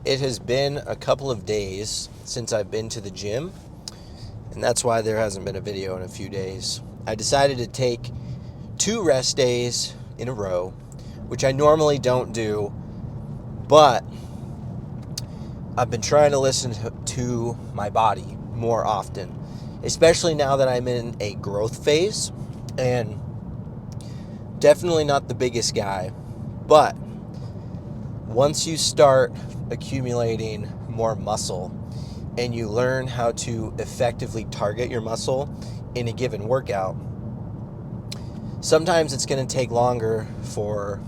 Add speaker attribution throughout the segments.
Speaker 1: It has been a couple of days since I've been to the gym, and that's why there hasn't been a video in a few days. I decided to take 2 rest days in a row, which I normally don't do, but I've been trying to listen to my body more often, especially now that I'm in a growth phase, and definitely not the biggest guy, but once you start accumulating more muscle and you learn how to effectively target your muscle in a given workout, sometimes it's going to take longer for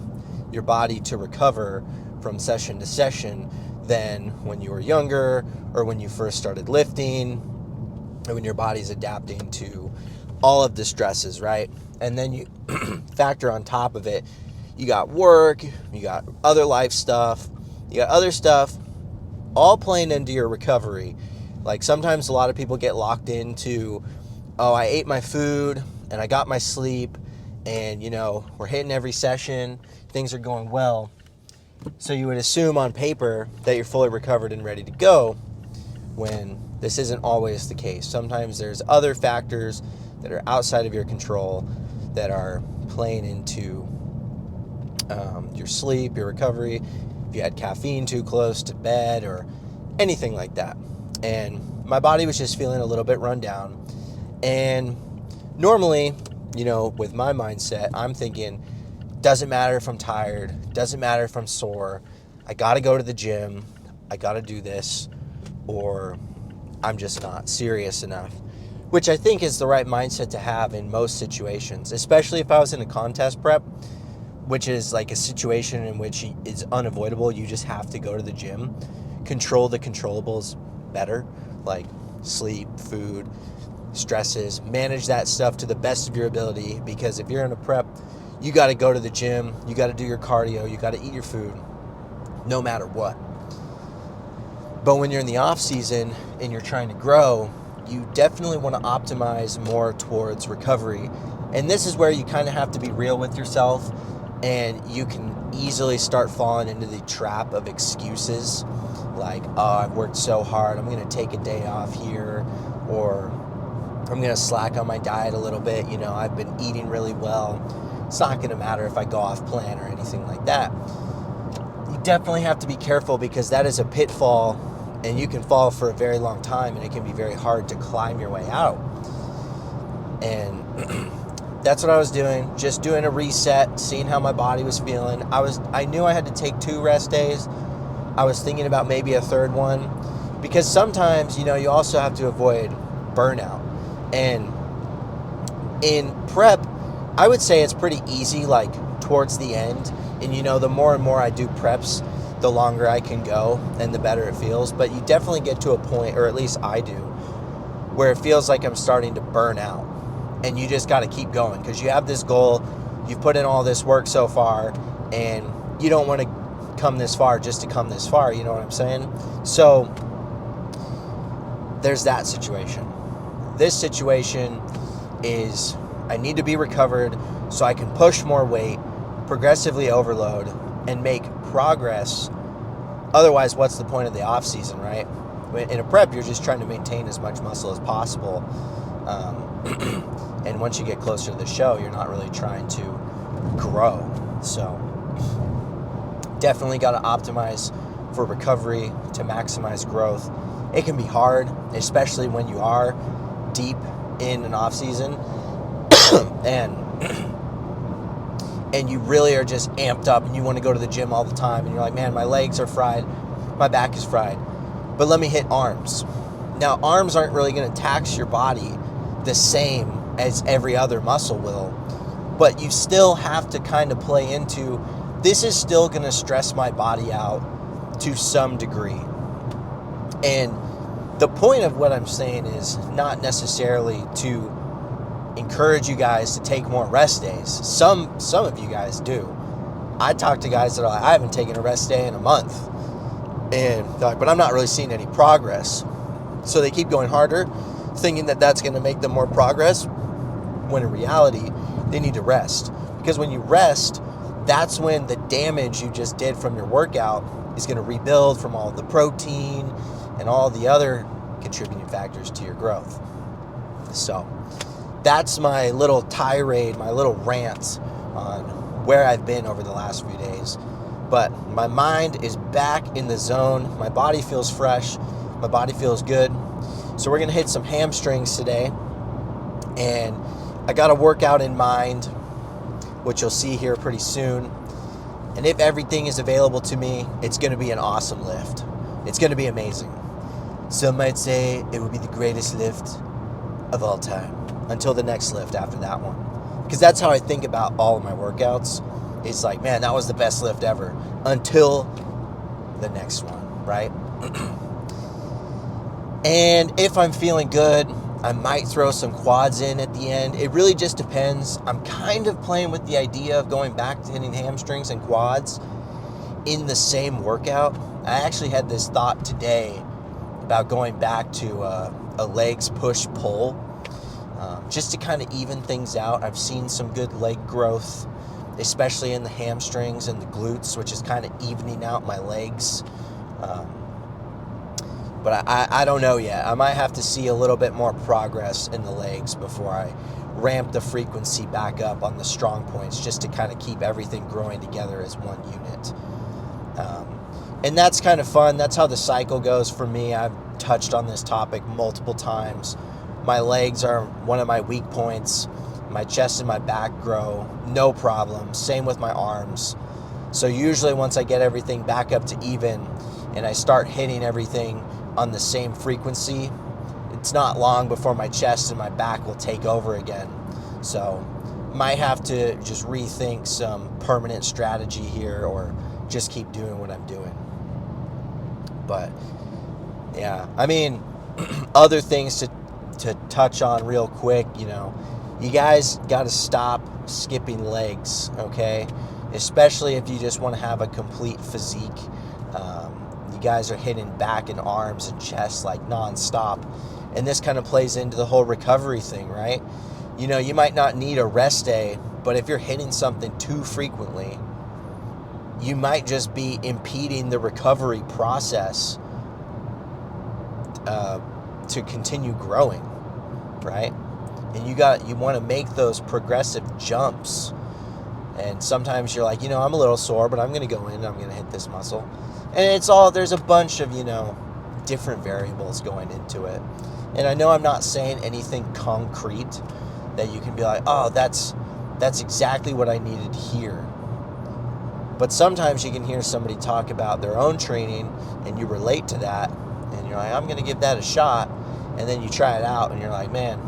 Speaker 1: your body to recover from session to session than when you were younger or when you first started lifting, or when your body's adapting to all of the stresses, right? And then you factor on top of it, you got work, you got other life stuff, you got other stuff all playing into your recovery. Like sometimes a lot of people get locked into, oh, I ate my food and I got my sleep and, we're hitting every session, things are going well. So you would assume on paper that you're fully recovered and ready to go, when this isn't always the case. Sometimes there's other factors that are outside of your control that are playing into your sleep, your recovery, if you had caffeine too close to bed or anything like that. And my body was just feeling a little bit run down. And normally, with my mindset, I'm thinking, doesn't matter if I'm tired, doesn't matter if I'm sore, I gotta go to the gym, I gotta do this, or I'm just not serious enough. Which I think is the right mindset to have in most situations, especially if I was in a contest prep, which is like a situation in which it's unavoidable. You just have to go to the gym, control the controllables better, like sleep, food, stresses, manage that stuff to the best of your ability, because if you're in a prep, you got to go to the gym, you got to do your cardio, you got to eat your food, no matter what. But when you're in the off season and you're trying to grow, you definitely want to optimize more towards recovery. And this is where you kind of have to be real with yourself, and you can easily start falling into the trap of excuses like, oh, I've worked so hard, I'm going to take a day off here, or I'm going to slack on my diet a little bit, I've been eating really well, it's not going to matter if I go off plan or anything like that. You definitely have to be careful, because that is a pitfall, and you can fall for a very long time, and it can be very hard to climb your way out. And that's what I was doing, just doing a reset, seeing how my body was feeling. I knew I had to take 2 rest days. I was thinking about maybe a third one, because sometimes, you also have to avoid burnout. And in prep, I would say it's pretty easy, like towards the end. And the more and more I do preps, the longer I can go and the better it feels. But you definitely get to a point, or at least I do, where it feels like I'm starting to burn out. And you just got to keep going, because you have this goal, you've put in all this work so far, and you don't want to come this far just to come this far, you know what I'm saying? So there's that situation. This situation is, I need to be recovered so I can push more weight, progressively overload, and make progress. Otherwise, what's the point of the off season, right? In a prep, you're just trying to maintain as much muscle as possible. And once you get closer to the show, you're not really trying to grow. So definitely got to optimize for recovery to maximize growth. It can be hard, especially when you are deep in an off season and you really are just amped up and you want to go to the gym all the time, and you're like, man, my legs are fried, my back is fried, but let me hit arms. Now, arms aren't really going to tax your body the same as every other muscle will, but you still have to kind of play into, this is still going to stress my body out to some degree. And the point of what I'm saying is not necessarily to encourage you guys to take more rest days. Some of you guys do. I talk to guys that are like, I haven't taken a rest day in a month, and they're like, but I'm not really seeing any progress. So they keep going harder, thinking that that's going to make them more progress, when in reality, they need to rest. Because when you rest, that's when the damage you just did from your workout is going to rebuild from all the protein and all the other contributing factors to your growth. So that's my little tirade, my little rant on where I've been over the last few days. But my mind is back in the zone. My body feels fresh. My body feels good. So we're going to hit some hamstrings today. And I got a workout in mind, which you'll see here pretty soon. And if everything is available to me, it's going to be an awesome lift. It's going to be amazing. Some might say it would be the greatest lift of all time until the next lift after that one. Because that's how I think about all of my workouts. It's like, man, that was the best lift ever until the next one, right? And if I'm feeling good, I might throw some quads in at the end. It really just depends. I'm kind of playing with the idea of going back to hitting hamstrings and quads in the same workout. I actually had this thought today about going back to a legs push-pull, just to kind of even things out. I've seen some good leg growth, especially in the hamstrings and the glutes, which is kind of evening out my legs. But I don't know yet. I might have to see a little bit more progress in the legs before I ramp the frequency back up on the strong points, just to kind of keep everything growing together as one unit. And that's kind of fun. That's how the cycle goes for me. I've touched on this topic multiple times. My legs are one of my weak points. My chest and my back grow, no problem. Same with my arms. So usually once I get everything back up to even and I start hitting everything on the same frequency, it's not long before my chest and my back will take over again. So might have to just rethink some permanent strategy here, or just keep doing what I'm doing. But yeah, I mean, other things to touch on real quick, you guys got to stop skipping legs, okay? Especially if you just want to have a complete physique. You guys are hitting back and arms and chest like nonstop. And this kind of plays into the whole recovery thing, right? You might not need a rest day, but if you're hitting something too frequently, you might just be impeding the recovery process to continue growing, right? And you want to make those progressive jumps. And sometimes you're like, I'm a little sore, but I'm going to go in and I'm going to hit this muscle. And there's a bunch of, different variables going into it. And I know I'm not saying anything concrete that you can be like, oh, that's exactly what I needed here. But sometimes you can hear somebody talk about their own training and you relate to that. And you're like, I'm going to give that a shot. And then you try it out and you're like, man,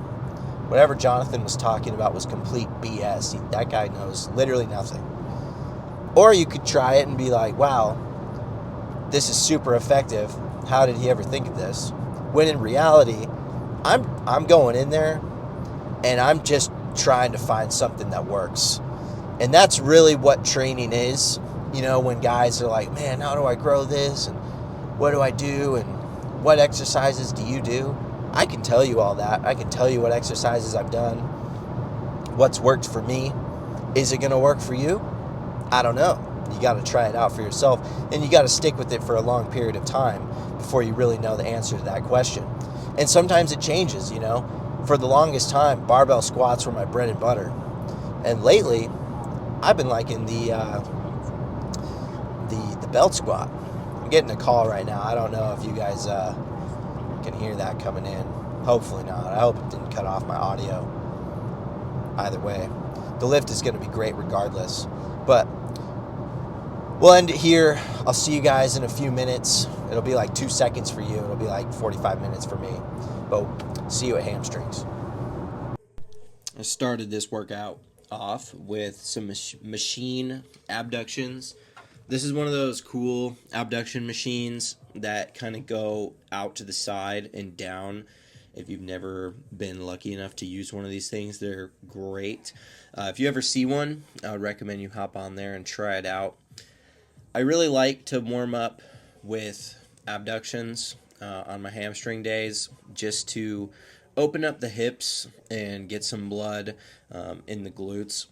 Speaker 1: whatever Jonathan was talking about was complete BS. That guy knows literally nothing. Or you could try it and be like, wow, this is super effective. How did he ever think of this? When in reality, I'm going in there and I'm just trying to find something that works. And that's really what training is. When guys are like, man, how do I grow this? And what do I do? And what exercises do you do? I can tell you all that. I can tell you what exercises I've done, what's worked for me. Is it going to work for you? I don't know. You got to try it out for yourself, and you got to stick with it for a long period of time before you really know the answer to that question. And sometimes it changes, For the longest time, barbell squats were my bread and butter. And lately, I've been liking the belt squat. I'm getting a call right now. I don't know if you guys can hear that coming in. Hopefully not. I hope it didn't cut off my audio. Either way, the lift is going to be great regardless. But we'll end it here. I'll see you guys in a few minutes. It'll be like 2 seconds for you. It'll be like 45 minutes for me. But see you at hamstrings. I started this workout off with some machine abductions. This is one of those cool abduction machines that kind of go out to the side and down. If you've never been lucky enough to use one of these things, they're great. If you ever see one, I would recommend you hop on there and try it out. I really like to warm up with abductions on my hamstring days, just to open up the hips and get some blood in the glutes.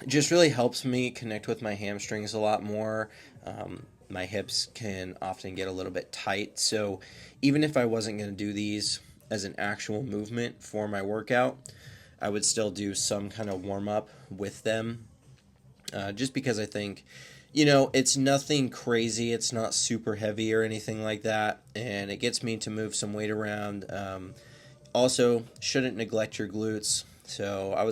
Speaker 1: It just really helps me connect with my hamstrings a lot more. my hips can often get a little bit tight. So even if I wasn't going to do these as an actual movement for my workout, I would still do some kind of warm up with them, just because I think, it's nothing crazy. It's not super heavy or anything like that, and it gets me to move some weight around. Also, shouldn't neglect your glutes. So I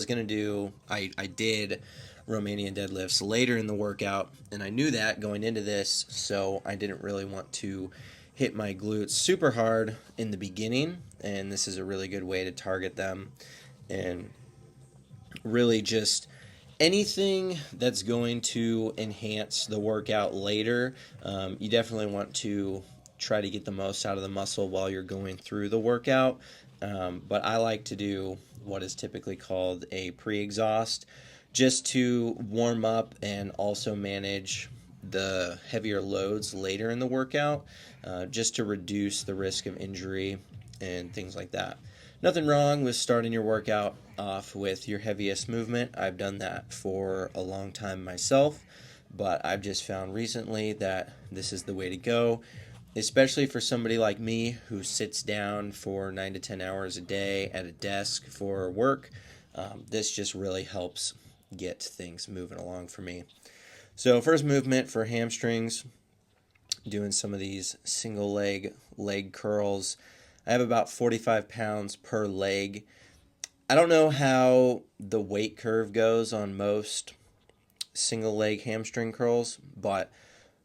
Speaker 1: did Romanian deadlifts later in the workout, and I knew that going into this, so I didn't really want to hit my glutes super hard in the beginning, and this is a really good way to target them. And really just anything that's going to enhance the workout later, you definitely want to try to get the most out of the muscle while you're going through the workout. But I like to do what is typically called a pre-exhaust, just to warm up and also manage the heavier loads later in the workout, just to reduce the risk of injury and things like that. Nothing wrong with starting your workout off with your heaviest movement. I've done that for a long time myself, but I've just found recently that this is the way to go, especially for somebody like me who sits down for 9 to 10 hours a day at a desk for work. This just really helps get things moving along for me. So first movement for hamstrings, doing some of these single leg curls. I have about 45 pounds per leg. I don't know how the weight curve goes on most single leg hamstring curls, but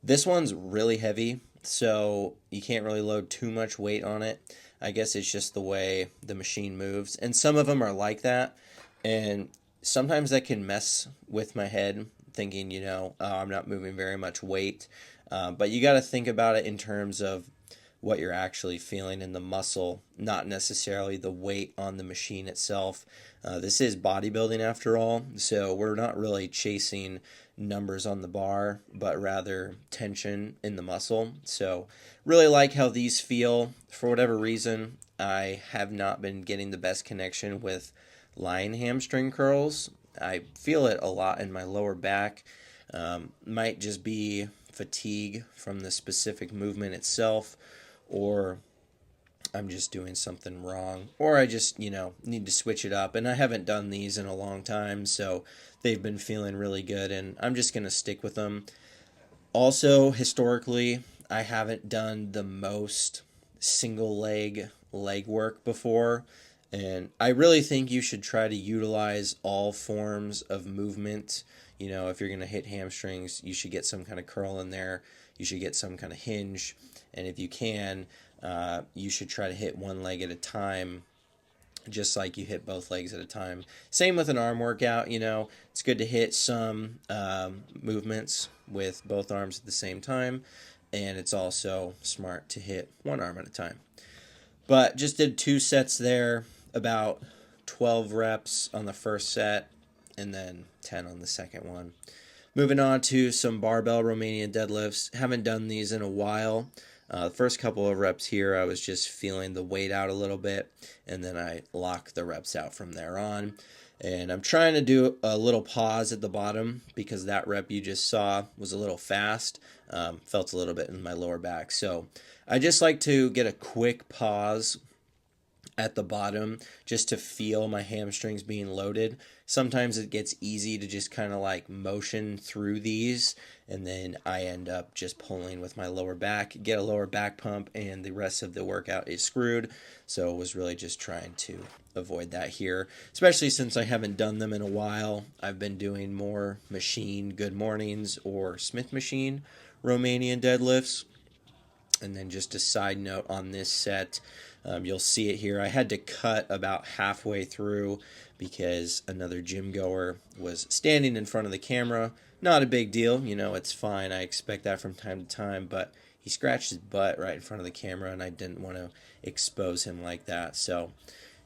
Speaker 1: this one's really heavy, so you can't really load too much weight on it. I guess it's just the way the machine moves, and some of them are like that, and sometimes that can mess with my head, thinking, oh, I'm not moving very much weight, but you got to think about it in terms of what you're actually feeling in the muscle, not necessarily the weight on the machine itself. This is bodybuilding after all, so we're not really chasing numbers on the bar, but rather tension in the muscle. So really like how these feel. For whatever reason, I have not been getting the best connection with lying hamstring curls. I feel it a lot in my lower back. Might just be fatigue from the specific movement itself, or I'm just doing something wrong, or I just, need to switch it up. And I haven't done these in a long time, so they've been feeling really good, and I'm just going to stick with them. Also, historically, I haven't done the most single leg work before, and I really think you should try to utilize all forms of movement. If you're going to hit hamstrings, you should get some kind of curl in there. You should get some kind of hinge. And if you can, you should try to hit one leg at a time, just like you hit both legs at a time. Same with an arm workout. It's good to hit some movements with both arms at the same time. And it's also smart to hit one arm at a time. But just did 2 sets there, about 12 reps on the first set, and then 10 on the second one. Moving on to some barbell Romanian deadlifts. Haven't done these in a while. The first couple of reps here, I was just feeling the weight out a little bit, and then I lock the reps out from there on. And I'm trying to do a little pause at the bottom because that rep you just saw was a little fast. Felt a little bit in my lower back. So I just like to get a quick pause at the bottom just to feel my hamstrings being loaded. Sometimes it gets easy to just kind of like motion through these, and then I end up just pulling with my lower back, get a lower back pump, and the rest of the workout is screwed. So I was really just trying to avoid that here, especially since I haven't done them in a while. I've been doing more machine good mornings or Smith machine Romanian deadlifts. And then just a side note on this set, you'll see it here. I had to cut about halfway through because another gym goer was standing in front of the camera. Not a big deal, it's fine. I expect that from time to time, but he scratched his butt right in front of the camera, and I didn't want to expose him like that. So,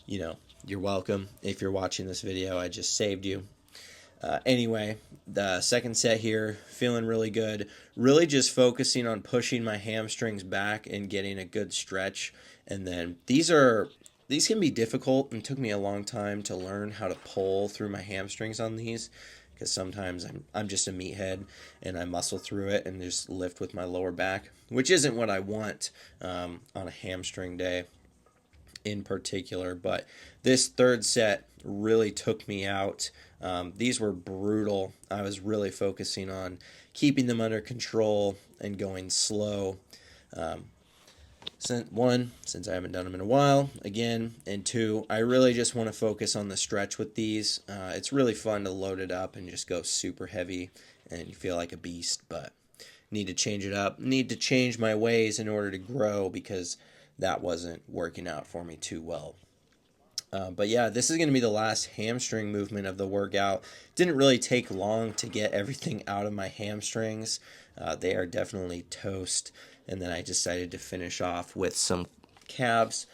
Speaker 1: you're welcome. If you're watching this video, I just saved you. Anyway, the second set here, feeling really good. Really just focusing on pushing my hamstrings back and getting a good stretch. And then these can be difficult, and took me a long time to learn how to pull through my hamstrings on these, because sometimes I'm just a meathead and I muscle through it and just lift with my lower back, which isn't what I want on a hamstring day in particular. But this third set really took me out. These were brutal. I was really focusing on keeping them under control and going slow. Since I haven't done them in a while, again, and two, I really just want to focus on the stretch with these. It's really fun to load it up and just go super heavy, and you feel like a beast, but need to change it up. Need to change my ways in order to grow, because that wasn't working out for me too well. But yeah, this is going to be the last hamstring movement of the workout. Didn't really take long to get everything out of my hamstrings. They are definitely toast. And then I decided to finish off with some calves.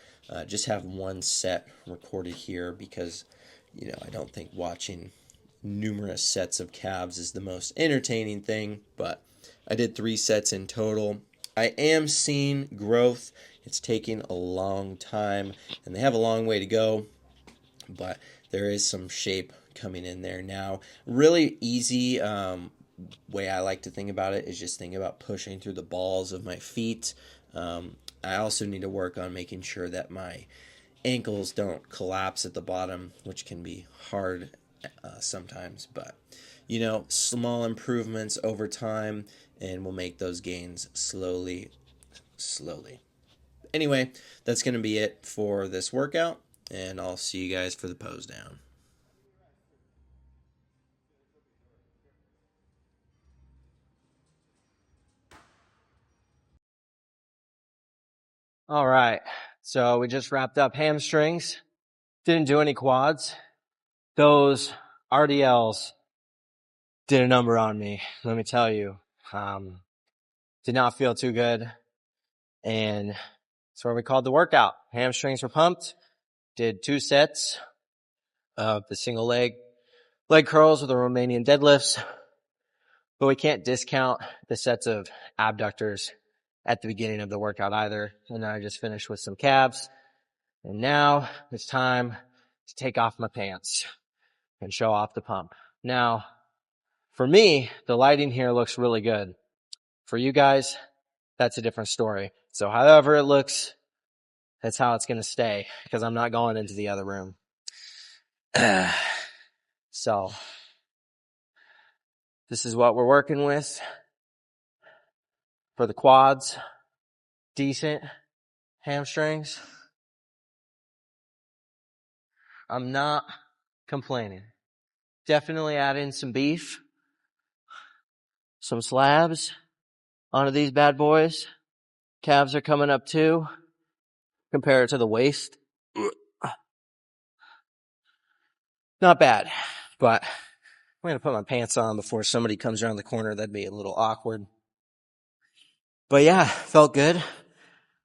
Speaker 1: Just have one set recorded here because, I don't think watching numerous sets of calves is the most entertaining thing. But I did 3 sets in total. I am seeing growth. It's taking a long time, and they have a long way to go, but there is some shape coming in there now. Really easy way I like to think about it is just think about pushing through the balls of my feet. I also need to work on making sure that my ankles don't collapse at the bottom, which can be hard sometimes, but small improvements over time, and we'll make those gains slowly. Anyway, that's going to be it for this workout, and I'll see you guys for the pose down.
Speaker 2: All right, so we just wrapped up hamstrings. Didn't do any quads. Those RDLs did a number on me, let me tell you. Did not feel too good, and that's where we called the workout. Hamstrings were pumped. Did 2 sets of the single leg curls with the Romanian deadlifts, but we can't discount the sets of abductors at the beginning of the workout either. And I just finished with some calves, and now it's time to take off my pants and show off the pump. Now, for me, the lighting here looks really good. For you guys, that's a different story. So however it looks, that's how it's going to stay, because I'm not going into the other room. So this is what we're working with for the quads. Decent hamstrings. I'm not complaining. Definitely add in some beef, some slabs onto these bad boys. Calves are coming up too. Compare it to the waist. Not bad, but I'm going to put my pants on before somebody comes around the corner. That'd be a little awkward. But yeah, felt good.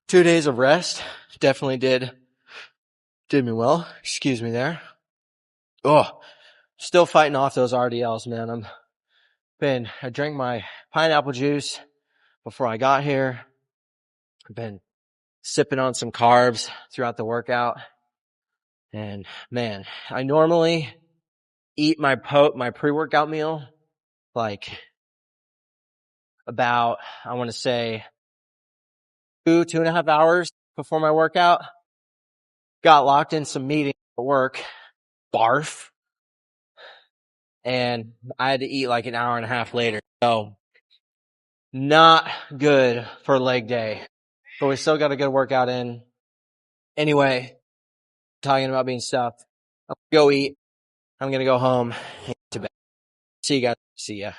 Speaker 2: 2 days of rest definitely did me well. Excuse me there. Oh, still fighting off those RDLs, man. I drank my pineapple juice before I got here. I've been sipping on some carbs throughout the workout. And man, I normally eat my pre-workout meal like about, I want to say 2.5 hours before my workout. Got locked in some meetings at work. Barf. And I had to eat like an hour and a half later. So not good for leg day, but we still got a good workout in. Anyway, talking about being stuffed. I'm gonna go eat. I'm gonna go home and get to bed. See you guys. See ya.